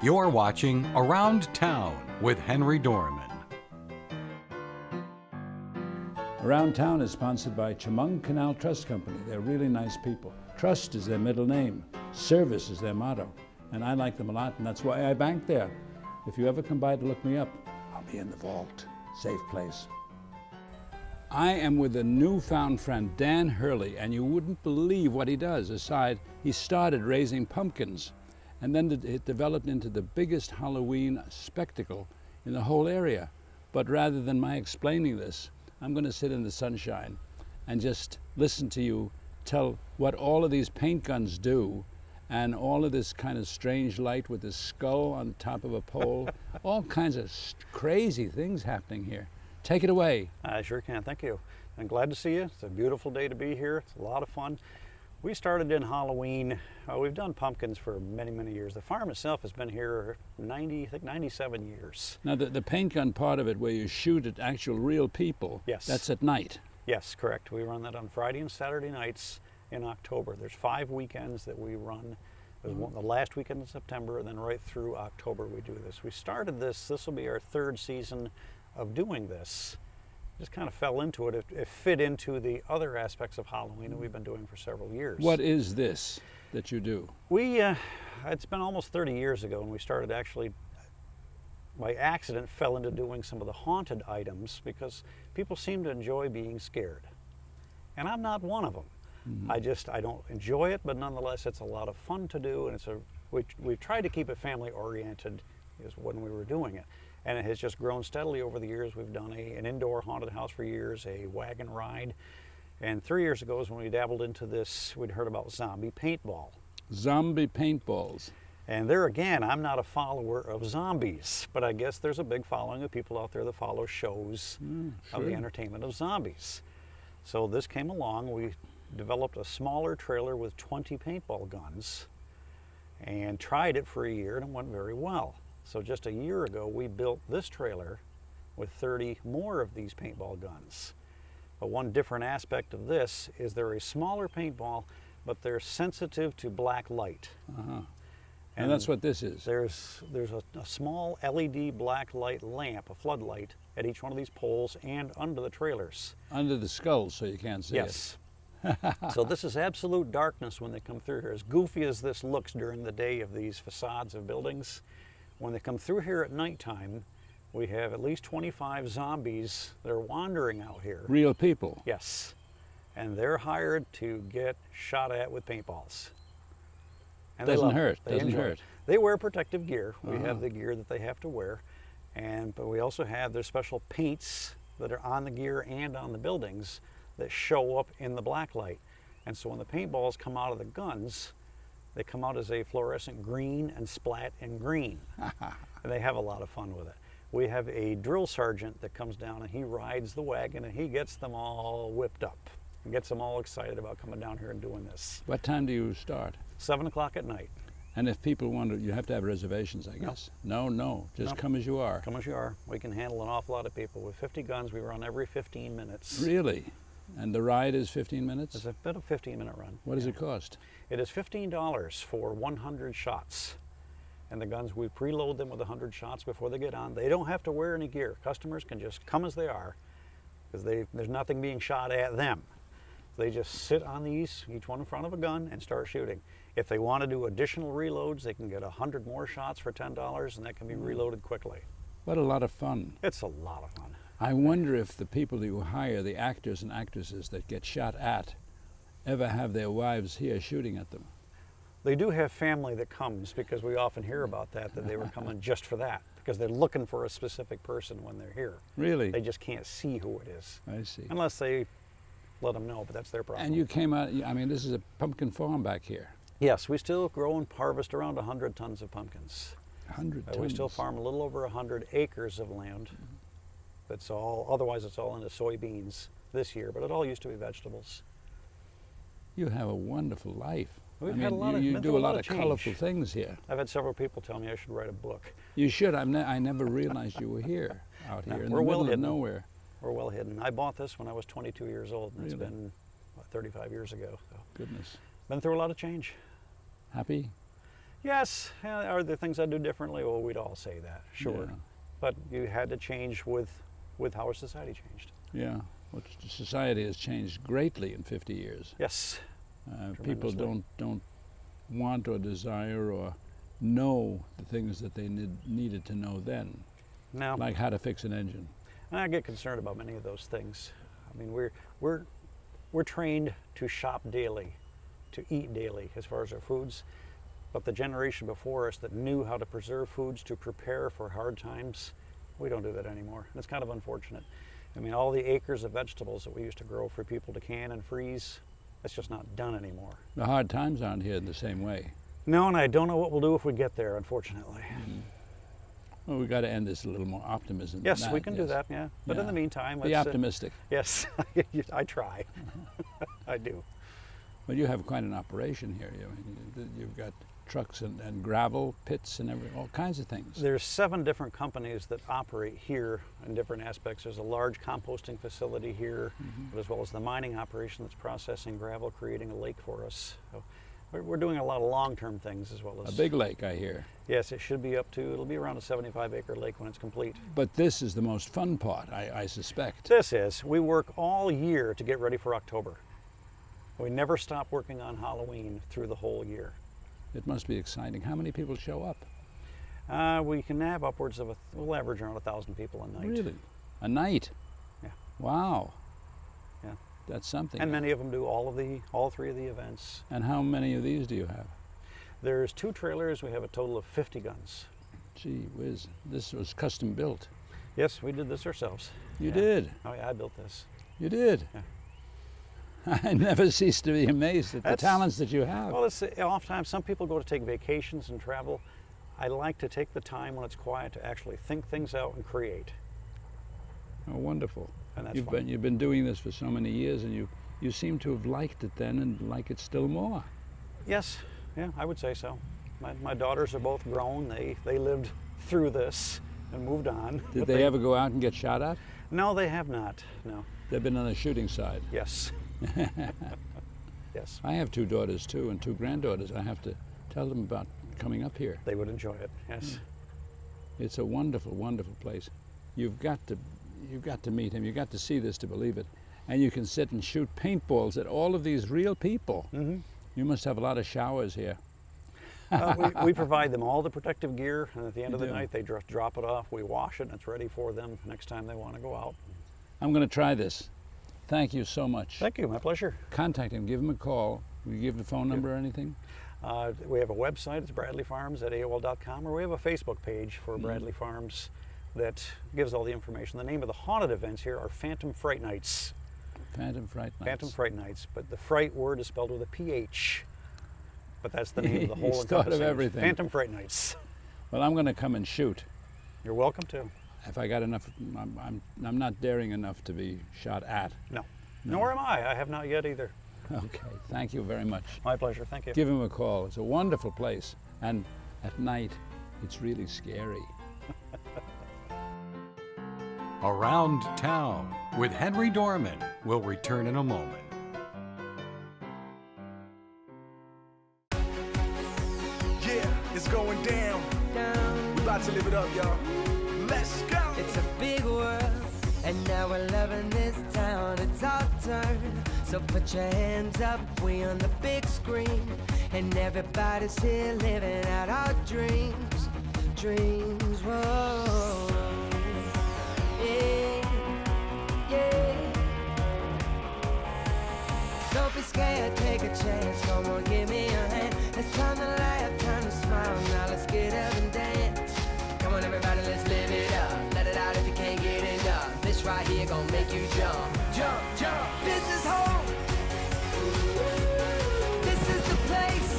You're watching Around Town with Henry Dormann. Around Town is sponsored by Chemung Canal Trust Company. They're really nice people. Trust is their middle name. Service is their motto. And I like them a lot, and that's why I bank there. If you ever come by to look me up, I'll be in the vault. Safe place. I am with a newfound friend, Dan Hurley, and you wouldn't believe what he does. Aside, he started raising pumpkins, and then it developed into the biggest Halloween spectacle in the whole area. But rather than my explaining this, I'm going to sit in the sunshine and just listen to you tell what all of these paint guns do, and all of this kind of strange light with this skull on top of a pole, all kinds of crazy things happening here. Take it away. I sure can, thank you. I'm glad to see you. It's a beautiful day to be here. It's a lot of fun. We started in Halloween. We've done pumpkins for many, many years. The farm itself has been here 97 years. Now the paint gun part of it, where you shoot at actual real people, yes, that's at night. Yes, correct. We run that on Friday and Saturday nights in October. There's 5 weekends that we run. There's one, the last weekend in September, and then right through October we do this. We started this will be our 3rd season of doing this. Just kind of fell into it. It fit into the other aspects of Halloween that we've been doing for several years. What is this that you do? It's been almost 30 years ago, and we started actually, by accident, fell into doing some of the haunted items because people seem to enjoy being scared. And I'm not one of them. Mm-hmm. I don't enjoy it, but nonetheless, it's a lot of fun to do, and we've tried to keep it family oriented is when we were doing it. And it has just grown steadily over the years. We've done an indoor haunted house for years, a wagon ride. And 3 years ago is when we dabbled into this, we'd heard about zombie paintball. Zombie paintballs. And there again, I'm not a follower of zombies, but I guess there's a big following of people out there that follow shows of the entertainment of zombies. So this came along. We developed a smaller trailer with 20 paintball guns and tried it for a year, and it went very well. So just a year ago, we built this trailer with 30 more of these paintball guns. But one different aspect of this is they're a smaller paintball, but they're sensitive to black light. And that's what this is. There's a small LED black light lamp, a floodlight, at each one of these poles and under the trailers. Under the skulls, so you can't see it. Yes. So this is absolute darkness when they come through here. As goofy as this looks during the day of these facades of buildings, when they come through here at nighttime, we have at least 25 zombies that are wandering out here. Real people? Yes. And they're hired to get shot at with paintballs. And doesn't hurt. Doesn't hurt. They wear protective gear. We have the gear that they have to wear. But we also have their special paints that are on the gear and on the buildings that show up in the black light. And so when the paintballs come out of the guns, they come out as a fluorescent green and splat in green. And they have a lot of fun with it. We have a drill sergeant that comes down and he rides the wagon and he gets them all whipped up and gets them all excited about coming down here and doing this. What time do you start? 7 o'clock at night. And if people want to, you have to have reservations, I guess? No. Just come as you are. Come as you are. We can handle an awful lot of people. With 50 guns, we run every 15 minutes. Really? And the ride is 15 minutes? It's a bit of a 15-minute run. What does it cost? It is $15 for 100 shots. And the guns, we preload them with 100 shots before they get on. They don't have to wear any gear. Customers can just come as they are because there's nothing being shot at them. They just sit on these, each one in front of a gun, and start shooting. If they want to do additional reloads, they can get 100 more shots for $10, and that can be reloaded quickly. What a lot of fun. It's a lot of fun. I wonder if the people you hire, the actors and actresses that get shot at, ever have their wives here shooting at them. They do have family that comes, because we often hear about that they were coming just for that, because they're looking for a specific person when they're here. Really? They just can't see who it is. I see. Unless they let them know, but that's their problem. And you came out, I mean, this is a pumpkin farm back here. Yes, we still grow and harvest around 100 tons of pumpkins. 100 tons? We still farm a little over 100 acres of land. That's all, otherwise it's all into soybeans this year, but it all used to be vegetables. You have a wonderful life. We've had a lot of, you do a lot of change. colorful things here. I've had several people tell me I should write a book. You should. I never realized you were here, out here in the middle of nowhere. We're well hidden. I bought this when I was 22 years old, and It's been what, 35 years ago. So. Goodness. Been through a lot of change. Happy? Yes, are there things I'd do differently? Well, we'd all say that, sure. Yeah. But you had to change with how our society changed. Yeah, well, society has changed greatly in 50 years. Yes. People don't want or desire or know the things that they needed to know then, Now, like how to fix an engine. and I get concerned about many of those things. I mean, we're trained to shop daily, to eat daily as far as our foods. But the generation before us that knew how to preserve foods to prepare for hard times, we don't do that anymore. And it's kind of unfortunate. I mean, all the acres of vegetables that we used to grow for people to can and freeze, that's just not done anymore. The hard times aren't here in the same way. No, and I don't know what we'll do if we get there, unfortunately. Well, we've got to end this a little more optimism. Yes, than that, we can do that, yeah. But in Yeah. the meantime, Be let's, optimistic. yes, I try. I do. But you have quite an operation here. You've got trucks and gravel pits and all kinds of things. There's 7 different companies that operate here in different aspects. There's a large composting facility here, but as well as the mining operation that's processing gravel, creating a lake for us. So we're doing a lot of long-term things as well as... A big lake, I hear. Yes, it should be it'll be around a 75-acre lake when it's complete. But this is the most fun part, I suspect. We work all year to get ready for October. We never stop working on Halloween through the whole year. It must be exciting. How many people show up? We can have upwards of, we'll average around 1,000 people a night. Really? A night? Yeah. Wow. Yeah. That's something. And many of them do all 3 of the events. And how many of these do you have? There's 2 trailers. We have a total of 50 guns. Gee whiz, this was custom built. Yes, we did this ourselves. You Yeah. did? Oh yeah, I built this. You did? Yeah. I never cease to be amazed at the That's- talents that you have. Well, it's oftentimes some people go to take vacations and travel. I like to take the time when it's quiet to actually think things out and create. Oh, wonderful. And that's You've been doing this for so many years, and you seem to have liked it then and like it still more. Yes, yeah, I would say so. My daughters are both grown. They lived through this and moved on. Did But they ever go out and get shot at? No, they have not. No. They've been on the shooting side. Yes. Yes. I have 2 daughters too, and 2 granddaughters. I have to tell them about coming up here. They would enjoy it. Yes. It's a wonderful, wonderful place. You've got to meet him. You've got to see this to believe it. And you can sit and shoot paintballs at all of these real people. Mm-hmm. You must have a lot of showers here. We provide them all the protective gear, and at the end You of the do? night they just drop it off. We wash it, and it's ready for them next time they want to go out. I'm going to try this. Thank you so much. Thank you. My pleasure. Contact him. Give him a call. Will you give the phone number or anything? We have a website. It's bradleyfarms@AOL.com, or we have a Facebook page for Bradley Farms that gives all the information. The name of the haunted events here are Phantom Phright Nights. Phantom Phright Nights. Phantom Phright Nights, but the Phright word is spelled with a PH. But that's the name of the whole He's thought of encompassing. everything. Phantom Phright Nights. Well, I'm going to come and shoot. You're welcome to. If I got enough, I'm not daring enough to be shot at. No. Nor am I. I have not yet either. Okay, thank you very much. My pleasure. Thank you. Give him a call. It's a wonderful place. And at night, it's really scary. Around Town with Henry Dormann will return in a moment. Yeah, it's going down. We about to live it up, y'all. Let's go. It's a big world, and now we're loving this town. It's our turn, so put your hands up. We on the big screen, and everybody's here living out our dreams. Dreams, whoa. Yeah, yeah. Don't be scared, take a chance. Come on, give me a hand. It's time to laugh, time to smile. Now let's get up and dance. Come on, everybody, let's live it up. Let it out if you can't get enough. This right here gon' make you jump, jump, jump. This is home. This is the place.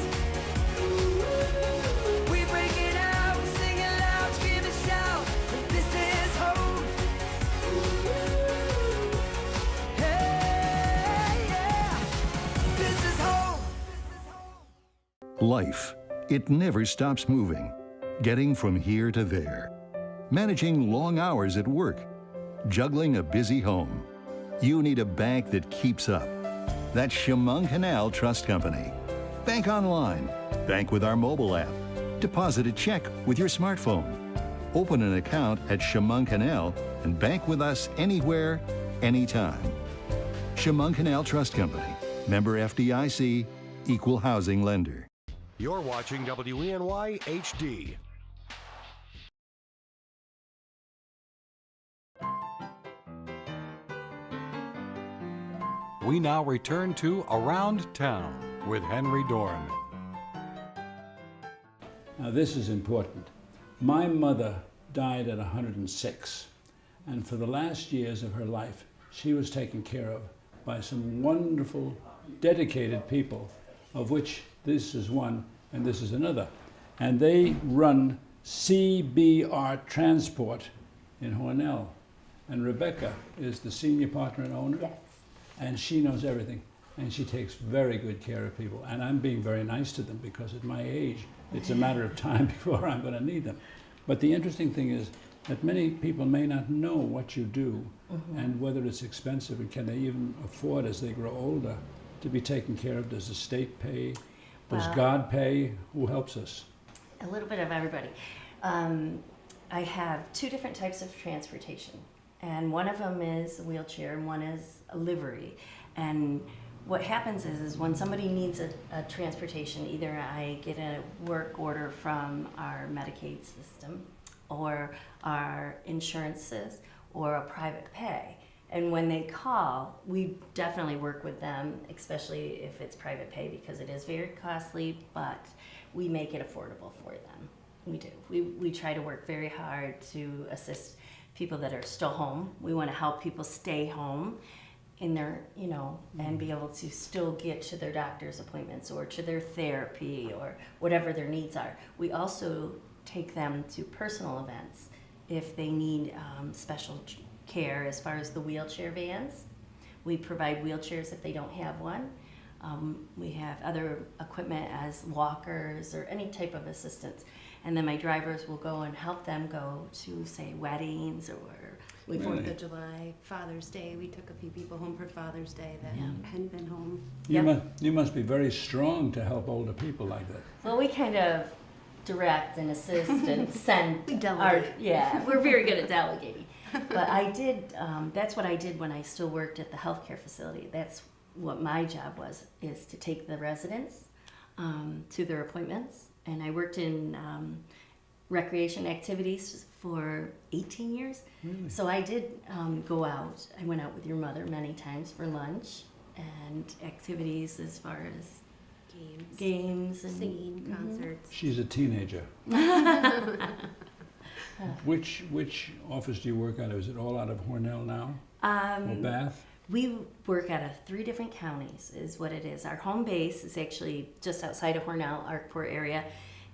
We break it out, we sing it loud, scream and shout. This is home. Hey, yeah. This is home. Life, it never stops moving, getting from here to there, managing long hours at work, juggling a busy home. You need a bank that keeps up. That's Chemung Canal Trust Company. Bank online, bank with our mobile app, deposit a check with your smartphone. Open an account at Chemung Canal and bank with us anywhere, anytime. Chemung Canal Trust Company, member FDIC, equal housing lender. You're watching WENY HD. We now return to Around Town with Henry Dormann. Now this is important. My mother died at 106, and for the last years of her life, she was taken care of by some wonderful, dedicated people, of which this is one and this is another. And they run CBR Transport in Hornell. And Rebecca is the senior partner and owner. Yes. And she knows everything. And she takes very good care of people. And I'm being very nice to them because at my age, it's a matter of time before I'm going to need them. But the interesting thing is that many people may not know what you do and whether it's expensive and can they even afford as they grow older to be taken care of. Does the state pay? Does Well, God pay? Who helps us? A little bit of everybody. I have two different types of transportation, and one of them is a wheelchair and one is a livery. And what happens is when somebody needs a transportation, either I get a work order from our Medicaid system or our insurances or a private pay. And when they call, we definitely work with them, especially if it's private pay, because it is very costly, but we make it affordable for them. We do. We try to work very hard to assist people that are still home. We want to help people stay home in their, and be able to still get to their doctor's appointments or to their therapy or whatever their needs are. We also take them to personal events if they need special care as far as the wheelchair vans. We provide wheelchairs if they don't have one. We have other equipment as walkers or any type of assistance. And then my drivers will go and help them go to, say, weddings or we 4th of July, Father's Day. We took a few people home for Father's Day that hadn't been home. You must be very strong to help older people like that. Well, we kind of direct and assist and send. We delegate. We're very good at delegating. But I did, that's what I did when I still worked at the healthcare facility. That's what my job was, is to take the residents to their appointments. And I worked in recreation activities for 18 years. Really? So I did go out. I went out with your mother many times for lunch and activities as far as games and Singing, concerts. She's a teenager. Which office do you work out of? Is it all out of Hornell now? Or Bath? We work out of 3 different counties is what it is. Our home base is actually just outside of Hornell, Arkport area,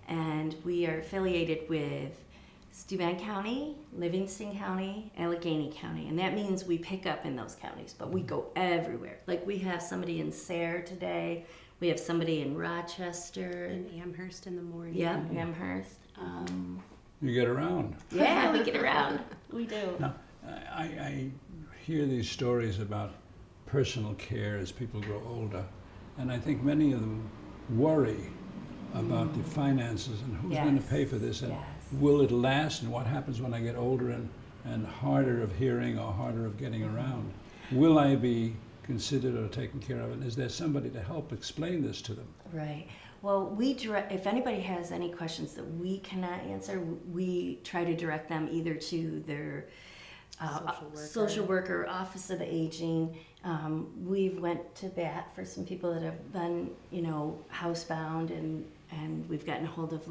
and we are affiliated with Stewart County, Livingston County, Allegheny County, and that means we pick up in those counties, but we go everywhere. Like we have somebody in Sayre today, we have somebody in Rochester. And Amherst in the morning. Yeah, Amherst. You get around. Yeah, we get around. We do. Now, I hear these stories about personal care as people grow older, and I think many of them worry about the finances and who's going to pay for this, and will it last, and what happens when I get older and harder of hearing or harder of getting around. Will I be considered or taken care of, and is there somebody to help explain this to them? Right. Well, if anybody has any questions that we cannot answer, we try to direct them either to their social worker, Office of the Aging. We've went to bat for some people that have been, housebound, and we've gotten a hold of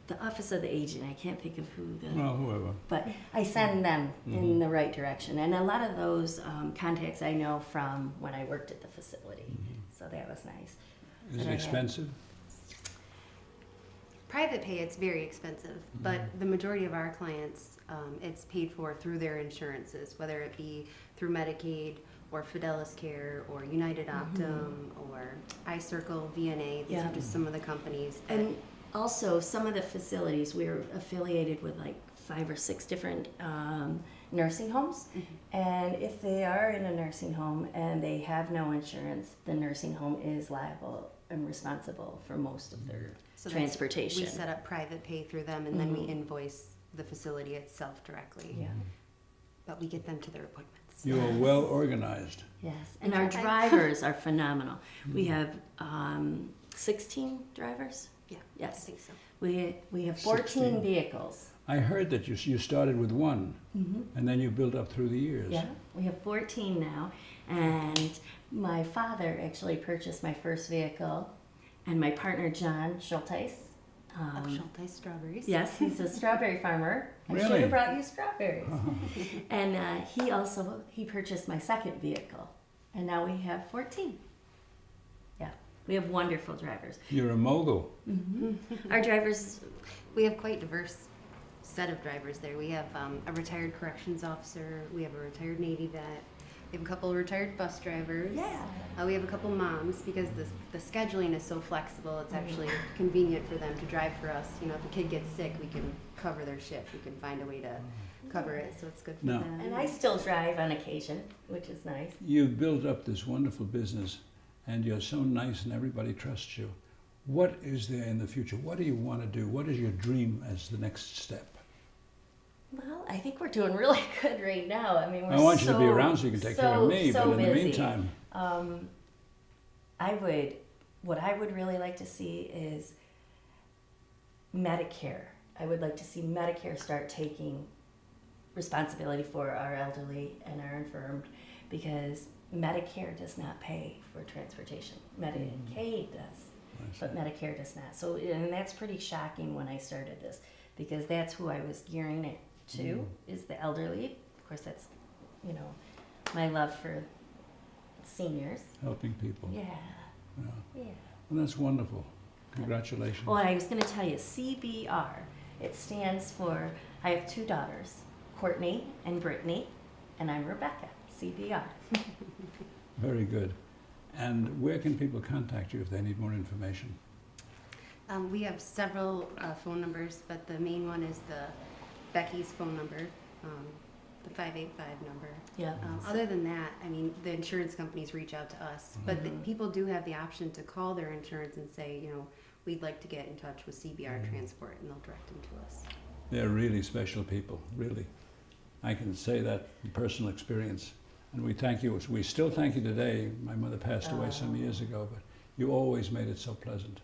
the Office of the Aging. I can't think of who whoever. But I send them in the right direction. And a lot of those contacts I know from when I worked at the facility. So that was nice. Is it expensive? Private pay, it's very expensive, but the majority of our clients, it's paid for through their insurances, whether it be through Medicaid or Fidelis Care or United Optum or iCircle, VNA. These are just some of the companies. And also, some of the facilities, we're affiliated with 5 or 6 different nursing homes. And if they are in a nursing home and they have no insurance, the nursing home is liable am responsible for most of their So transportation. We set up private pay through them, and then we invoice the facility itself directly. Yeah. But we get them to their appointments. You are well organized. Yes, and our drivers are phenomenal. We have 16 drivers. Yeah, Yes. I think so. We have 14 16. vehicles. I heard that you started with one, and then you built up through the years. Yeah, we have 14 now, and my father actually purchased my first vehicle, and my partner John Schulteis. Of Schulteis strawberries. Yes, he's a strawberry farmer. I should Really? have brought you strawberries. And he purchased my second vehicle, and now we have 14. Yeah, we have wonderful drivers. You're a mogul. Our drivers, We have quite diverse set of drivers there. We have a retired corrections officer. We have a retired Navy vet. We have a couple of retired bus drivers. Yeah. We have a couple moms because the scheduling is so flexible. It's actually convenient for them to drive for us. You know, if a kid gets sick, we can cover their shift. We can find a way to cover it, so it's good for No. them. and I still drive on occasion, which is nice. You've built up this wonderful business, and you're so nice, and everybody trusts you. What is there in the future? What do you want to do? What is your dream as the next step? Well, I think we're doing really good right now. I mean, we're I want you to be so- around so you can take care of me, so but in the busy. meantime, What I would really like to see is Medicare. I would like to see Medicare start taking responsibility for our elderly and our infirmed, because Medicare does not pay for transportation. Medicaid does, but Medicare does not. So, and that's pretty shocking when I started this, because that's who I was gearing it to, is the elderly. Of course, that's, you know, my love for seniors. helping people. Yeah, Yeah. yeah. Well, that's wonderful. Congratulations. Well, I was going to tell you, CBR, it stands for, I have two daughters, Courtney and Brittany, and I'm Rebecca, CBR. Very good. And where can people contact you if they need more information? We have several phone numbers, but the main one is the Becky's phone number, the 585 number. Yeah. Other than that, I mean, the insurance companies reach out to us, but people do have the option to call their insurance and say, you know, we'd like to get in touch with CBR Transport, and they'll direct them to us. They're really special people, really. I can say that from personal experience. And we thank you. We still thank you today. My mother passed away some years ago, but you always made it so pleasant.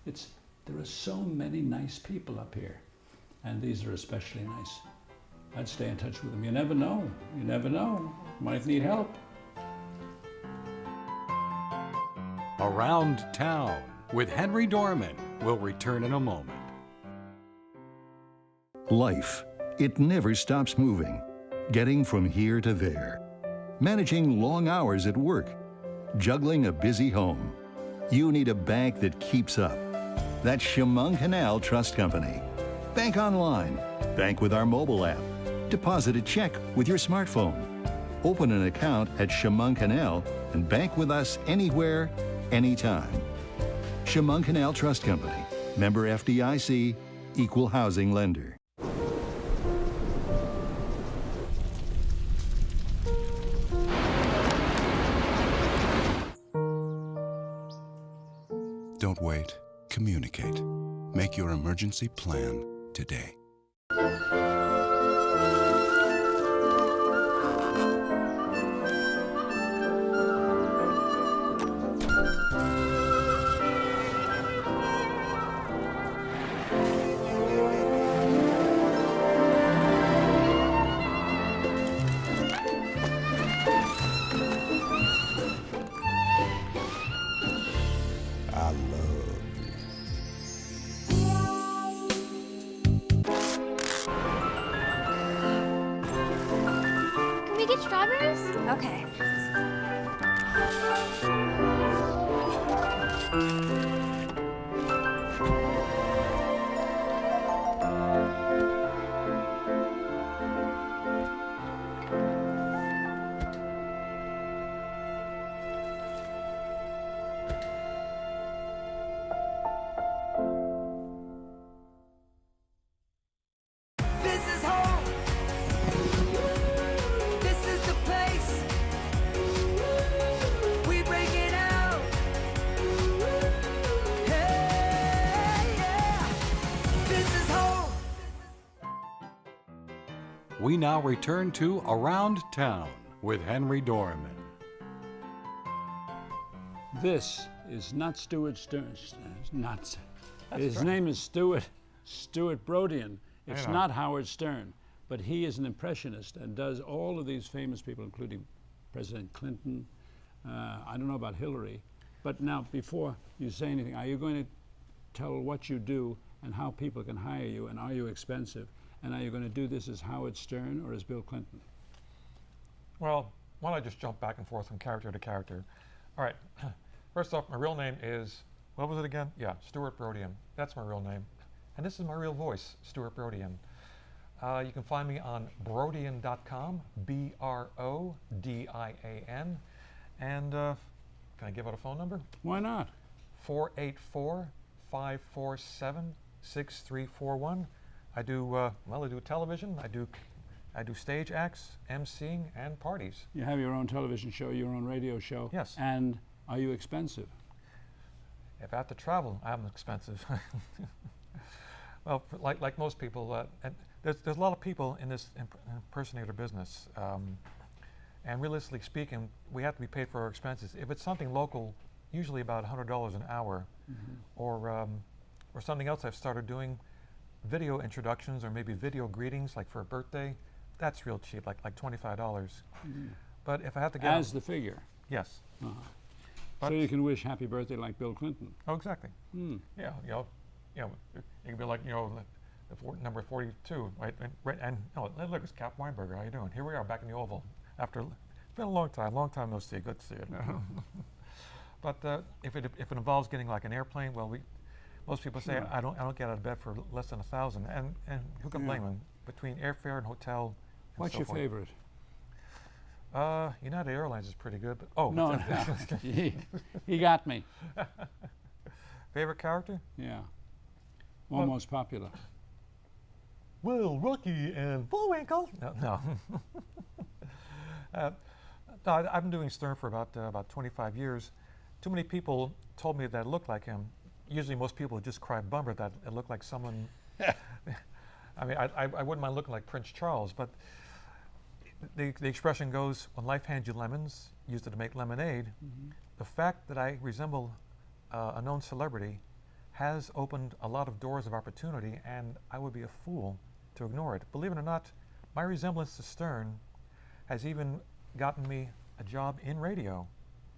There are so many nice people up here, and these are especially nice. I'd stay in touch with them. You never know. You never know. Might need help. Around Town with Henry Dormann will return in a moment. Life, it never stops moving. Getting from here to there. Managing long hours at work. Juggling a busy home. You need a bank that keeps up. That's Chemung Canal Trust Company. Bank online. Bank with our mobile app. Deposit a check with your smartphone. Open an account at Chemung Canal and bank with us anywhere, anytime. Chemung Canal Trust Company. Member FDIC. Equal housing lender. Don't wait. Communicate. Make your emergency plan today. I love you. Can we get strawberries? Okay. This is home. This is the place. We break it out. we now return to Around Town with Henry Dormann. This is not Stewart Stern. Not. His name is Stewart Brodian. It's not Howard Stern, but he is an impressionist and does all of these famous people, including President Clinton. I don't know about Hillary, but now before you say anything, are you going to tell what you do and how people can hire you, and are you expensive? And are you going to do this as Howard Stern or as Bill Clinton? Well, why don't I just jump back and forth from character to character? All right. First off, my real name is, what was it again? Yeah, Stewart Brodian. That's my real name. And this is my real voice, Stewart Brodian. You can find me on Brodian.com, Brodian. And can I give out a phone number? Why not? 484-547-6341. I do television, I do stage acts, emceeing, and parties. You have your own television show, your own radio show. Yes. And are you expensive? If I have to travel, I'm expensive. Well, like most people, and there's a lot of people in this impersonator business. And realistically speaking, we have to be paid for our expenses. If it's something local, usually about $100 an hour, or something else I've started doing, video introductions or maybe video greetings, like for a birthday, that's real cheap, like $25. But if I have to get as the figure. Yes. So you can wish happy birthday like Bill Clinton. Oh, exactly. Yeah, you can be like, number 42, right? And look, it's Cap Weinberger. How you doing? Here we are back in the Oval. After it's been a long time no see. Good to see you. But if it involves getting like an airplane, well, most people say I don't get out of bed for less than $1,000, and who can blame them? Between airfare and hotel. And what's your favorite? United Airlines is pretty good, but no, he got me. Favorite character? Yeah, most popular. Well, Rocky and Bullwinkle. No. I've been doing Stern for about 25 years. Too many people told me that it looked like him. Usually most people would just cry bummer that it looked like someone. I mean, I wouldn't mind looking like Prince Charles, but the expression goes, when life hands you lemons, use it to make lemonade. The fact that I resemble a known celebrity has opened a lot of doors of opportunity, and I would be a fool to ignore it. Believe it or not, my resemblance to Stern has even gotten me a job in radio.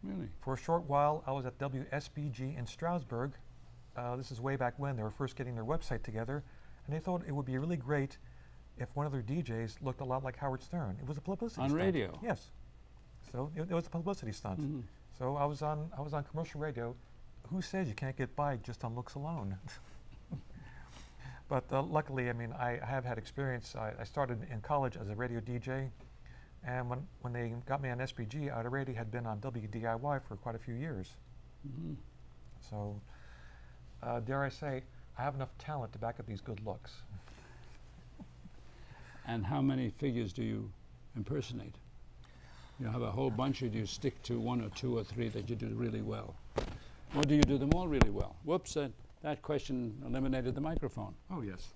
Really? For a short while, I was at WSBG in Stroudsburg. This is way back when they were first getting their website together, and they thought it would be really great if one of their DJs looked a lot like Howard Stern. It was a publicity stunt. On radio? Yes. So it was a publicity stunt. So I was on commercial radio. Who says you can't get by just on looks alone? But luckily, I mean, I have had experience. I started in college as a radio DJ, and when they got me on SBG, I already had been on WDIY for quite a few years. So, dare I say, I have enough talent to back up these good looks. And how many figures do you impersonate? You have a whole bunch, or do you stick to one or two or three that you do really well? Or do you do them all really well? Whoops, that question eliminated the microphone. Oh, yes.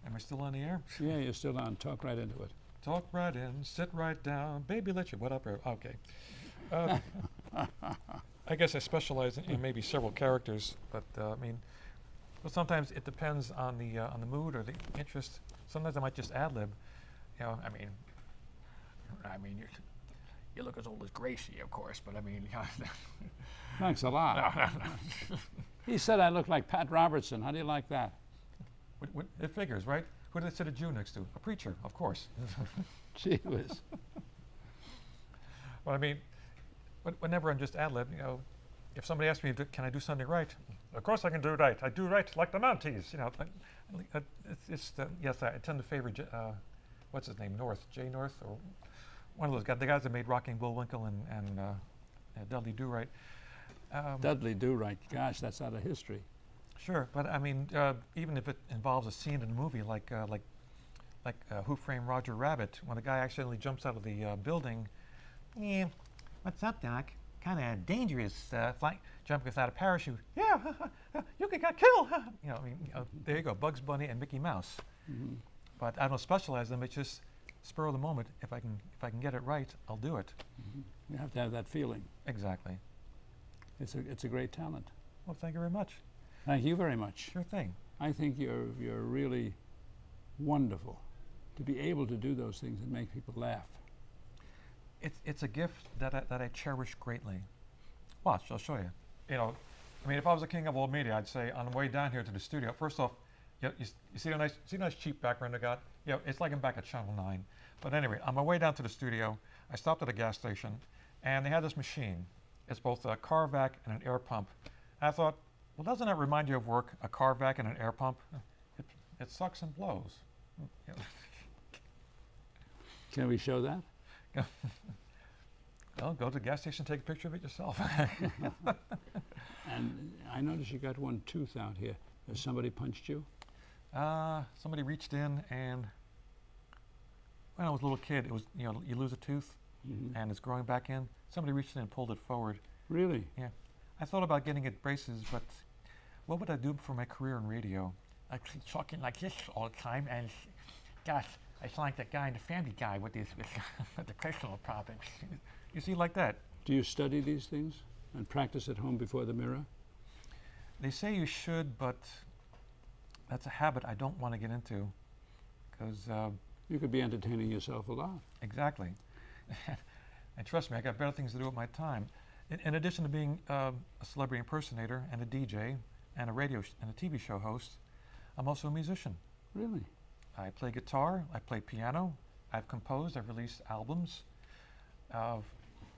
Am I still on the air? Yeah, you're still on. Talk right into it. Talk right in, sit right down, baby, let you, what up? Okay. I guess I specialize in maybe several characters, but I mean, well, sometimes it depends on the mood or the interest. Sometimes I might just ad-lib. You know, I mean, you look as old as Gracie, of course, but I mean. Thanks a lot. He said I look like Pat Robertson. How do you like that? It figures, right? Who did I sit a Jew next to? A preacher, of course. Gee whiz. Well, I mean, whenever I'm just ad-lib, you know, if somebody asks me, can I do something right? Of course I can do right. I do right like the Mounties, you know. Yes, I tend to favor, what's his name, North, Jay North, or one of those guys, the guys that made Rocking Bullwinkle and Dudley Do-Right. Dudley Do-Right, gosh, that's out of history. Sure, but I mean, even if it involves a scene in a movie like Who Framed Roger Rabbit, when the guy accidentally jumps out of the building, what's up, Doc? Kind of dangerous, jumping without a parachute. Yeah, you could get killed. You know, I mean, there you go, Bugs Bunny and Mickey Mouse. But I don't specialize them. It's just spur of the moment. If I can get it right, I'll do it. You have to have that feeling. Exactly. It's a great talent. Well, thank you very much. Thank you very much. Sure thing. I think you're really wonderful to be able to do those things and make people laugh. It's a gift that I cherish greatly. Watch, I'll show you. You know, I mean, if I was a king of old media, I'd say on the way down here to the studio, first off, you see the nice cheap background I got? You know, it's like I'm back at Channel 9. But anyway, on my way down to the studio, I stopped at a gas station, and they had this machine. It's both a car vac and an air pump. And I thought, well, doesn't that remind you of work, a car vac and an air pump? It sucks and blows. Can we show that? Well, go to the gas station, take a picture of it yourself. And I noticed you got one tooth out here. Has somebody punched you? Somebody reached in, and when I was a little kid, it was, you know, you lose a tooth and it's growing back in. Somebody reached in and pulled it forward. Really? Yeah. I thought about getting it braces, but what would I do for my career in radio? I keep talking like this all the time, and gosh, I sound like that guy in the Family Guy with the personal problems. You see, like that. Do you study these things and practice at home before the mirror? They say you should, but that's a habit I don't want to get into, because you could be entertaining yourself a lot. Exactly. And trust me, I got better things to do with my time. In addition to being a celebrity impersonator and a DJ and a radio and a TV show host, I'm also a musician. Really? I play guitar, I play piano, I've composed, I've released albums.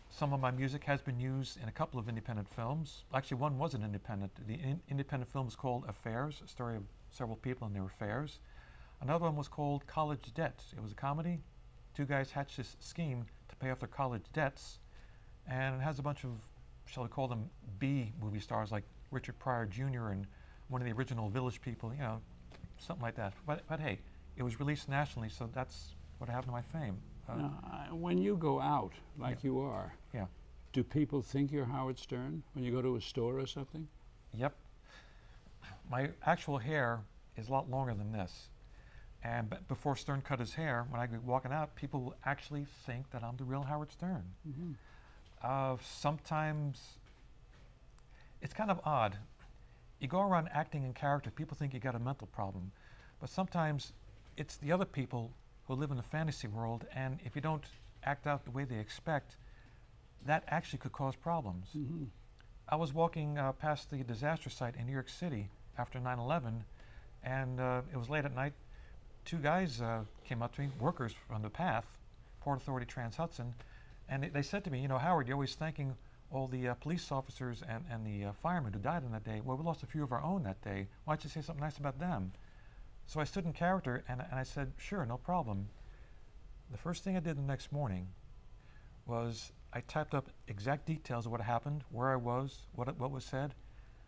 Some of my music has been used in a couple of independent films. Actually, one was an independent. The independent film was called Affairs, a story of several people and their affairs. Another one was called College Debt. It was a comedy. Two guys hatched this scheme to pay off their college debts, and it has a bunch of, shall we call them, B movie stars like Richard Pryor Jr. and one of the original Village People, you know, something like that. But hey, it was released nationally, so that's what happened to my fame. Now, when you go out, like you are, do people think you're Howard Stern when you go to a store or something? Yep. My actual hair is a lot longer than this. And before Stern cut his hair, when I go walking out, people will actually think that I'm the real Howard Stern. Sometimes it's kind of odd. You go around acting in character, people think you got a mental problem. But sometimes it's the other people who live in the fantasy world, and if you don't act out the way they expect, that actually could cause problems. I was walking past the disaster site in New York City after 9/11, and it was late at night. Two guys came up to me, workers from the PATH, Port Authority Trans-Hudson, and they said to me, you know, Howard, you're always thanking all the police officers and the firemen who died on that day. Well, we lost a few of our own that day. Why don't you say something nice about them? So I stood in character, and I said, sure, no problem. The first thing I did the next morning was I typed up exact details of what happened, where I was, what was said,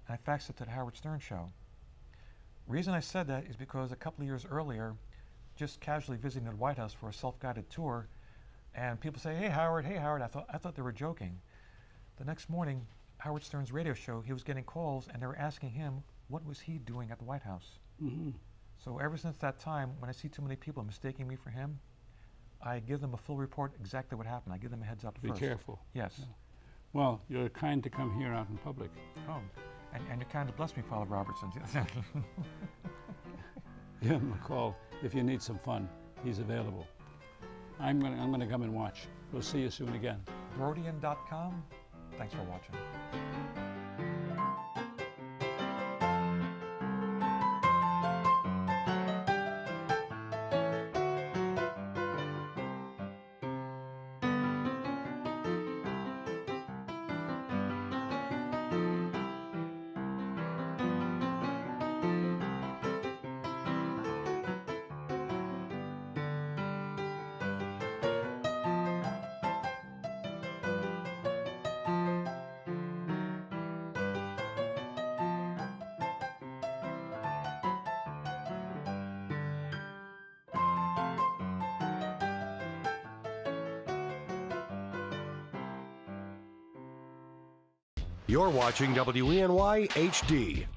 and I faxed it to the Howard Stern Show. Reason I said that is because a couple of years earlier, just casually visiting the White House for a self-guided tour, and people say, hey Howard, I thought they were joking. The next morning, Howard Stern's radio show, he was getting calls, and they were asking him, what was he doing at the White House? So ever since that time, when I see too many people mistaking me for him, I give them a full report exactly what happened. I give them a heads up first. Be careful. Yes. Yeah. Well, you're kind to come here out in public. Oh, and you're kind to bless me, Father Robertson. Give him a call if you need some fun. He's available. I'm gonna come and watch. We'll see you soon again. Brodian.com. Thanks for watching. You're watching WENY HD.